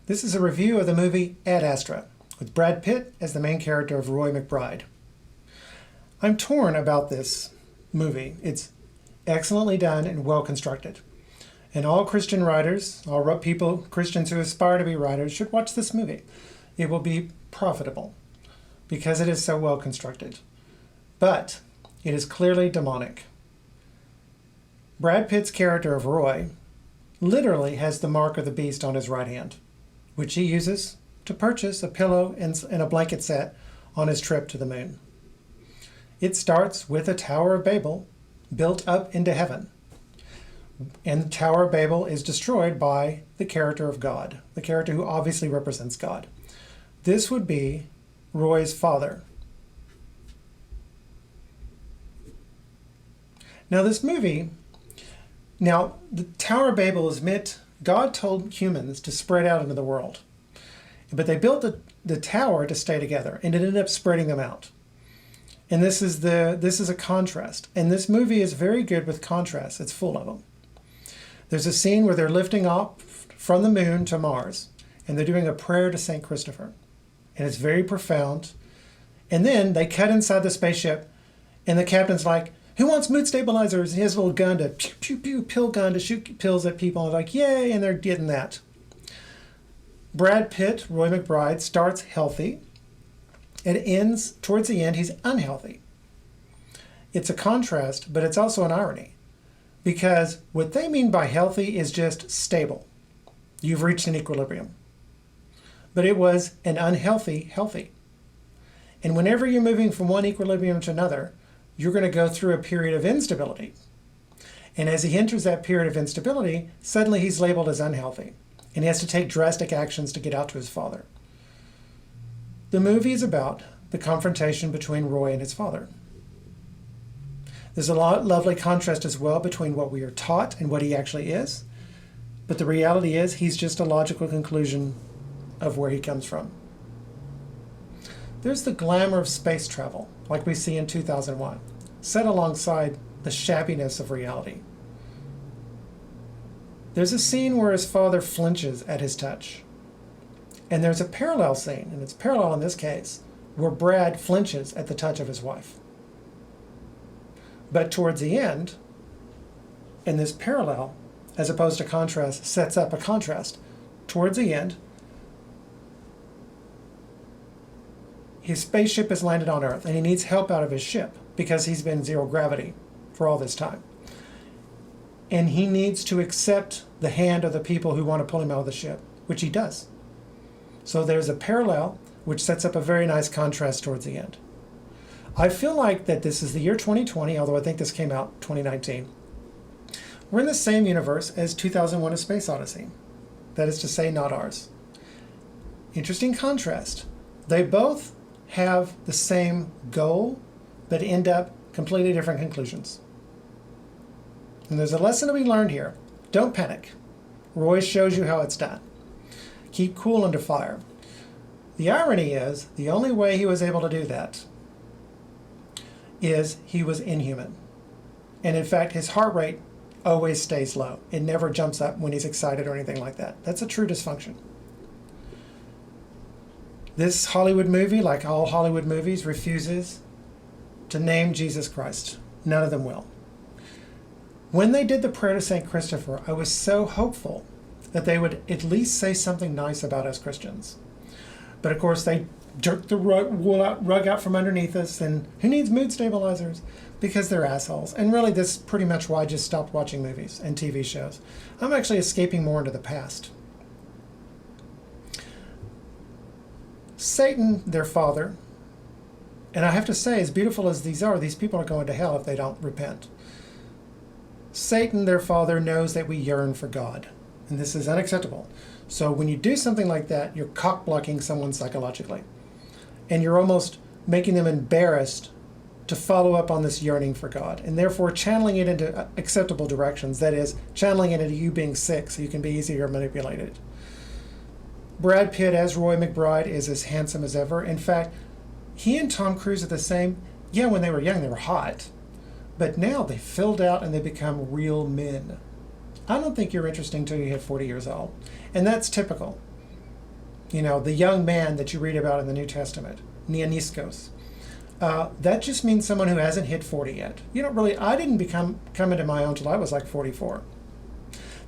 This is a review of the movie Ad Astra, with Brad Pitt as the main character of Roy McBride. I'm torn about this movie. It's excellently done and well constructed. And all Christian writers, Christians who aspire to be writers, should watch this movie. It will be profitable because it is so well constructed. But it is clearly demonic. Brad Pitt's character of Roy literally has the mark of the beast on his right hand, which he uses to purchase a pillow and a blanket set on his trip to the moon. It starts with a Tower of Babel built up into heaven. And the Tower of Babel is destroyed by the character of God, the character who obviously represents God. This would be Roy's father. Now the Tower of Babel is meant, God told humans to spread out into the world. But they built the tower to stay together, and it ended up spreading them out. And this is a contrast. And this movie is very good with contrasts. It's full of them. There's a scene where they're lifting off from the moon to Mars, and they're doing a prayer to St. Christopher. And it's very profound. And then they cut inside the spaceship, and the captain's like, "Who wants mood stabilizers?" He has a little gun to pew, pew, pew, pill gun to shoot pills at people. And they're like, yay, and they're getting that. Brad Pitt, Roy McBride, starts healthy. It ends, towards the end, he's unhealthy. It's a contrast, but it's also an irony. Because what they mean by healthy is just stable. You've reached an equilibrium. But it was an unhealthy healthy. And whenever you're moving from one equilibrium to another, you're going to go through a period of instability. And as he enters that period of instability, suddenly he's labeled as unhealthy. And he has to take drastic actions to get out to his father. The movie is about the confrontation between Roy and his father. There's a lovely contrast as well between what we are taught and what he actually is. But the reality is he's just a logical conclusion of where he comes from. There's the glamour of space travel, like we see in 2001, set alongside the shabbiness of reality. There's a scene where his father flinches at his touch. And there's a parallel scene, and it's parallel in this case, where Brad flinches at the touch of his wife. But towards the end, and this parallel, as opposed to contrast, sets up a contrast. Towards the end, his spaceship has landed on Earth, and he needs help out of his ship because he's been zero gravity for all this time. And he needs to accept the hand of the people who want to pull him out of the ship, which he does. So there's a parallel, which sets up a very nice contrast towards the end. I feel like that this is the year 2020, although I think this came out 2019. We're in the same universe as 2001: A Space Odyssey. That is to say, not ours. Interesting contrast. They both have the same goal, but end up completely different conclusions. And there's a lesson to be learned here. Don't panic. Roy shows you how it's done. Keep cool under fire. The irony is, the only way he was able to do that is he was inhuman. And in fact, his heart rate always stays low. It never jumps up when he's excited or anything like that. That's a true dysfunction. This Hollywood movie, like all Hollywood movies, refuses to name Jesus Christ. None of them will. When they did the prayer to St. Christopher, I was so hopeful that they would at least say something nice about us Christians. But of course, they jerked the rug out from underneath us, and who needs mood stabilizers? Because they're assholes. And really, this is pretty much why I just stopped watching movies and TV shows. I'm actually escaping more into the past. Satan, their father, and I have to say, as beautiful as these are, these people are going to hell if they don't repent. Satan, their father, knows that we yearn for God, and this is unacceptable. So when you do something like that, you're cock-blocking someone psychologically, and you're almost making them embarrassed to follow up on this yearning for God, and therefore channeling it into acceptable directions, that is, channeling it into you being sick so you can be easier manipulated. Brad Pitt as Roy McBride is as handsome as ever. In fact, he and Tom Cruise are the same. Yeah, when they were young, they were hot. But now they filled out and they become real men. I don't think you're interesting until you hit 40 years old. And that's typical. The young man that you read about in the New Testament, Neoniskos. That just means someone who hasn't hit 40 yet. I didn't come into my own till I was like 44.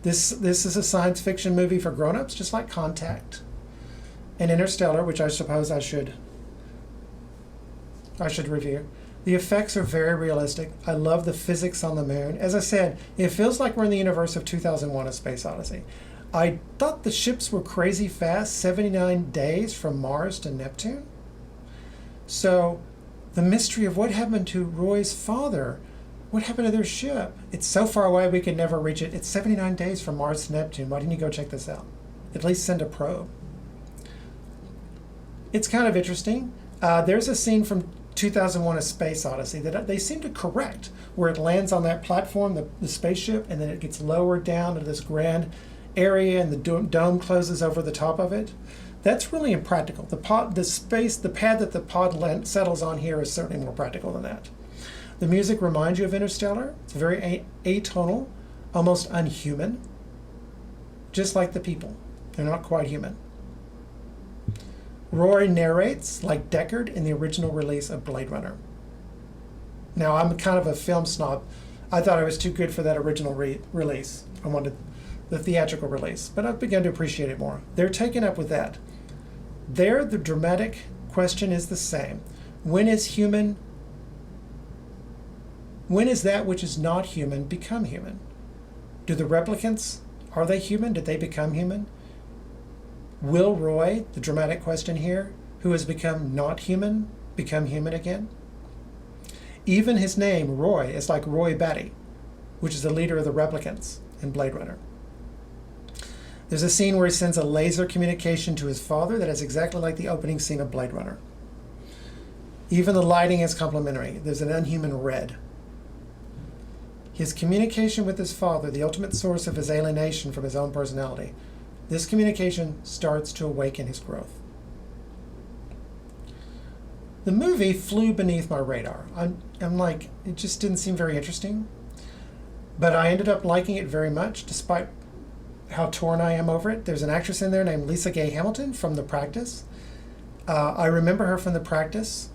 This is a science fiction movie for grown-ups, just like Contact and Interstellar, which I suppose I should review. The effects are very realistic. I love the physics on the moon. As I said, it feels like we're in the universe of 2001: A Space Odyssey. I thought the ships were crazy fast, 79 days from Mars to Neptune. So the mystery of what happened to Roy's father, what happened to their ship? It's so far away we could never reach it. It's 79 days from Mars to Neptune. Why didn't you go check this out? At least send a probe. It's kind of interesting. There's a scene from 2001: A Space Odyssey that they seem to correct, where it lands on that platform, the spaceship, and then it gets lowered down to this grand area, and the dome closes over the top of it. That's really impractical. The pad that the pod settles on here is certainly more practical than that. The music reminds you of Interstellar. It's very atonal, almost unhuman, just like the people. They're not quite human. Roy narrates like Deckard in the original release of Blade Runner. Now, I'm kind of a film snob. I thought it was too good for that original release. I wanted the theatrical release, but I've begun to appreciate it more. They're taken up with that. There, the dramatic question is the same. When is that which is not human become human? Do the replicants, are they human? Did they become human? Will Roy, the dramatic question here, who has become not human, become human again? Even his name, Roy, is like Roy Batty, which is the leader of the replicants in Blade Runner. There's a scene where he sends a laser communication to his father that is exactly like the opening scene of Blade Runner. Even the lighting is complementary. There's an unhuman red. His communication with his father, the ultimate source of his alienation from his own personality, this communication starts to awaken his growth. The movie flew beneath my radar. I'm like, it just didn't seem very interesting. But I ended up liking it very much, despite how torn I am over it. There's an actress in there named Lisa Gay Hamilton from The Practice. I remember her from The Practice.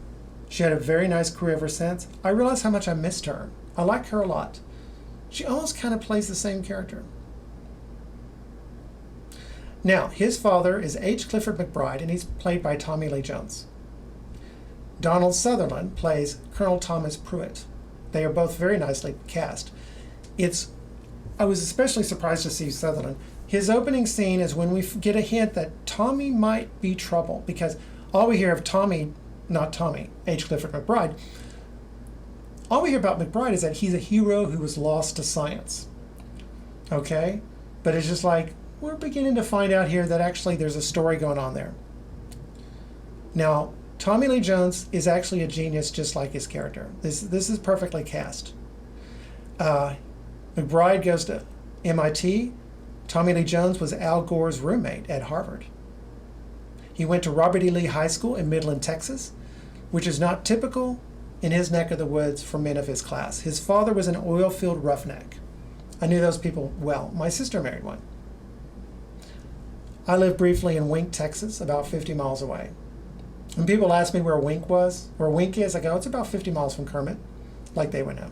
She had a very nice career ever since. I realized how much I missed her. I like her a lot. She almost kind of plays the same character. Now, his father is H. Clifford McBride, and he's played by Tommy Lee Jones. Donald Sutherland plays Colonel Thomas Pruitt. They are both very nicely cast. I was especially surprised to see Sutherland. His opening scene is when we get a hint that Tommy might be trouble, because all we hear of Tommy, not Tommy, H. Clifford McBride, all we hear about McBride is that he's a hero who was lost to science. Okay? But it's just like, we're beginning to find out here that actually there's a story going on there. Now, Tommy Lee Jones is actually a genius just like his character. This is perfectly cast. McBride goes to MIT. Tommy Lee Jones was Al Gore's roommate at Harvard. He went to Robert E. Lee High School in Midland, Texas, which is not typical in his neck of the woods for men of his class. His father was an oil field roughneck. I knew those people well. My sister married one. I lived briefly in Wink, Texas, about 50 miles away. When people ask me where Wink is, I go, it's about 50 miles from Kermit, like they would know.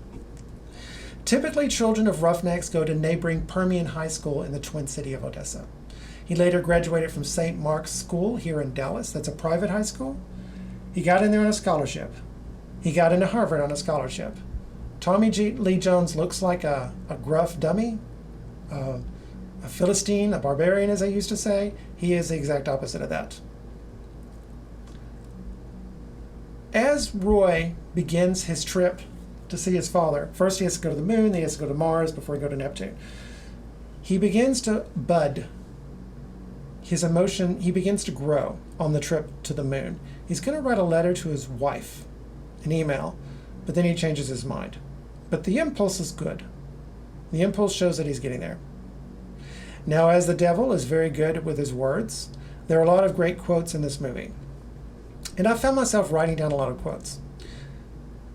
Typically, children of roughnecks go to neighboring Permian High School in the Twin City of Odessa. He later graduated from St. Mark's School here in Dallas. That's a private high school. He got in there on a scholarship. He got into Harvard on a scholarship. Tommy Lee Jones looks like a gruff dummy, a Philistine, a barbarian, as I used to say. He is the exact opposite of that. As Roy begins his trip to see his father, first he has to go to the moon, then he has to go to Mars before he goes to Neptune. He begins to bud. He begins to grow on the trip to the moon. He's going to write a letter to his wife, an email, but then he changes his mind. But the impulse is good. The impulse shows that he's getting there. Now, as the devil is very good with his words, there are a lot of great quotes in this movie. And I found myself writing down a lot of quotes.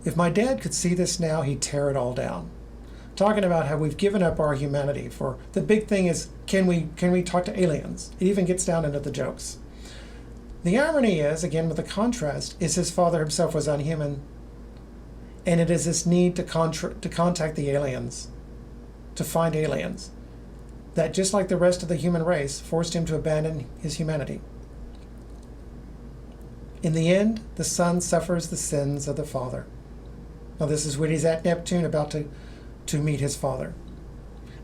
If my dad could see this now, he'd tear it all down. Talking about how we've given up our humanity for the big thing is, can we talk to aliens? It even gets down into the jokes. The irony is, again with the contrast, is his father himself was unhuman, and it is this need to contact the aliens, to find aliens, that just like the rest of the human race, forced him to abandon his humanity. In the end, the son suffers the sins of the father. Now this is when he's at Neptune about to meet his father.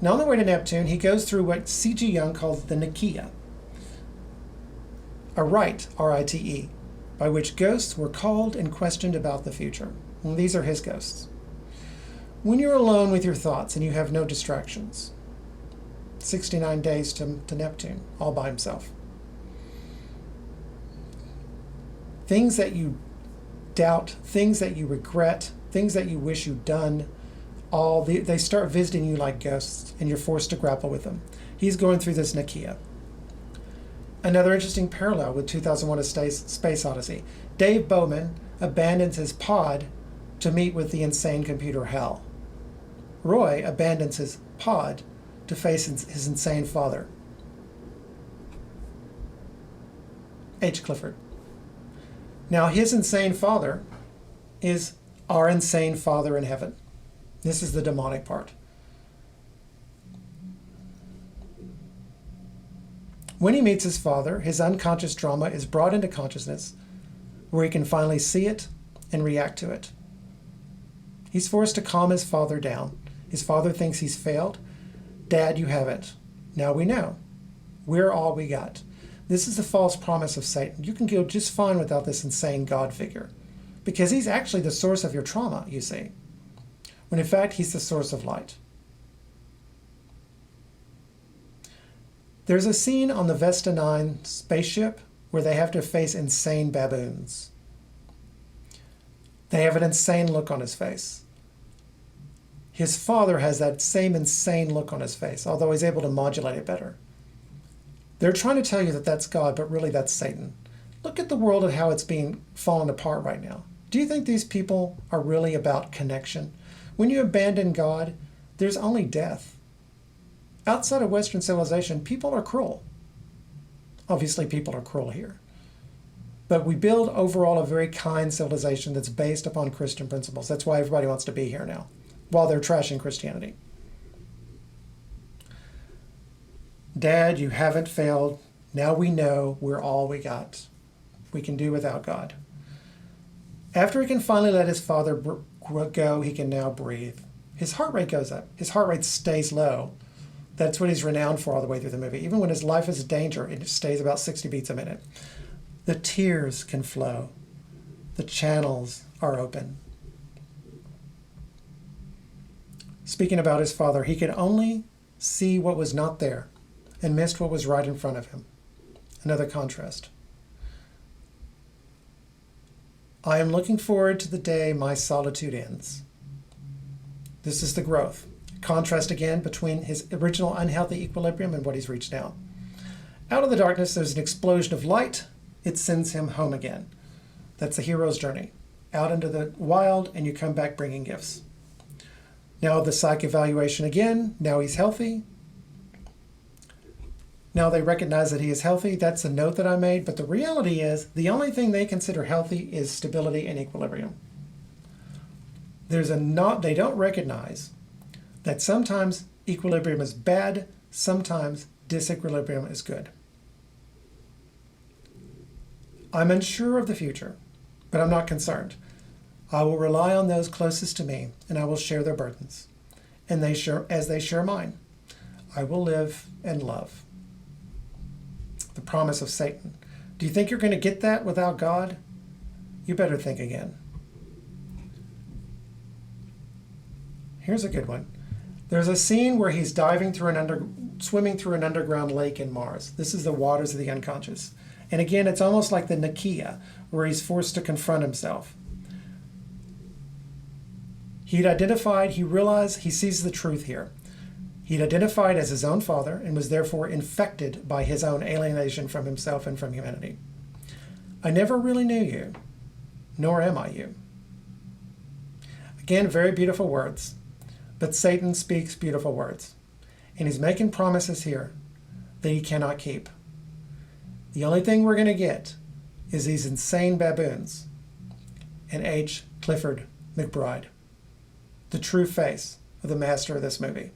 Now on the way to Neptune, he goes through what C.G. Jung calls the Nicaea, a rite, R-I-T-E, by which ghosts were called and questioned about the future. And these are his ghosts. When you're alone with your thoughts and you have no distractions, 69 days to Neptune, all by himself. Things that you doubt, things that you regret, things that you wish you'd done, they start visiting you like ghosts, and you're forced to grapple with them. He's going through this Nicaea. Another interesting parallel with 2001: A Space Odyssey. Dave Bowman abandons his pod to meet with the insane computer Hal. Roy abandons his pod to face his insane father. H. Clifford. Now, his insane father is our insane Father in heaven. This is the demonic part. When he meets his father, his unconscious trauma is brought into consciousness, where he can finally see it and react to it. He's forced to calm his father down. His father thinks he's failed. Dad, you haven't. Now we know. We're all we got. This is the false promise of Satan. You can go just fine without this insane God figure, because he's actually the source of your trauma, you see, when in fact he's the source of light. There's a scene on the Vesta 9 spaceship where they have to face insane baboons. They have an insane look on his face. His father has that same insane look on his face, although he's able to modulate it better. They're trying to tell you that that's God, but really that's Satan. Look at the world and how it's being fallen apart right now. Do you think these people are really about connection? When you abandon God, there's only death. Outside of Western civilization, people are cruel. Obviously, people are cruel here. But we build overall a very kind civilization that's based upon Christian principles. That's why everybody wants to be here now, while they're trashing Christianity. Dad, you haven't failed. Now we know we're all we got. We can do without God. After he can finally let his father go, he can now breathe. His heart rate goes up. His heart rate stays low. That's what he's renowned for all the way through the movie. Even when his life is in danger, it stays about 60 beats a minute. The tears can flow. The channels are open. Speaking about his father, he could only see what was not there and missed what was right in front of him. Another contrast. I am looking forward to the day my solitude ends. This is the growth. Contrast again between his original unhealthy equilibrium and what he's reached now. Out of the darkness, there's an explosion of light. It sends him home again. That's the hero's journey. Out into the wild, and you come back bringing gifts. Now the psych evaluation again. Now he's healthy. Now they recognize that he is healthy. That's a note that I made. But the reality is, the only thing they consider healthy is stability and equilibrium. They don't recognize that sometimes equilibrium is bad, sometimes disequilibrium is good. I'm unsure of the future, but I'm not concerned. I will rely on those closest to me, and I will share their burdens. And as they share mine, I will live and love. The promise of Satan. Do you think you're going to get that without God? You better think again. Here's a good one. There's a scene where he's swimming through an underground lake in Mars. This is the waters of the unconscious. And again, it's almost like the Nicaea, where he's forced to confront himself. He realized, he sees the truth here. He'd identified as his own father and was therefore infected by his own alienation from himself and from humanity. I never really knew you, nor am I you. Again, very beautiful words. But Satan speaks beautiful words. And he's making promises here that he cannot keep. The only thing we're going to get is these insane baboons and H. Clifford McBride, the true face of the master of this movie.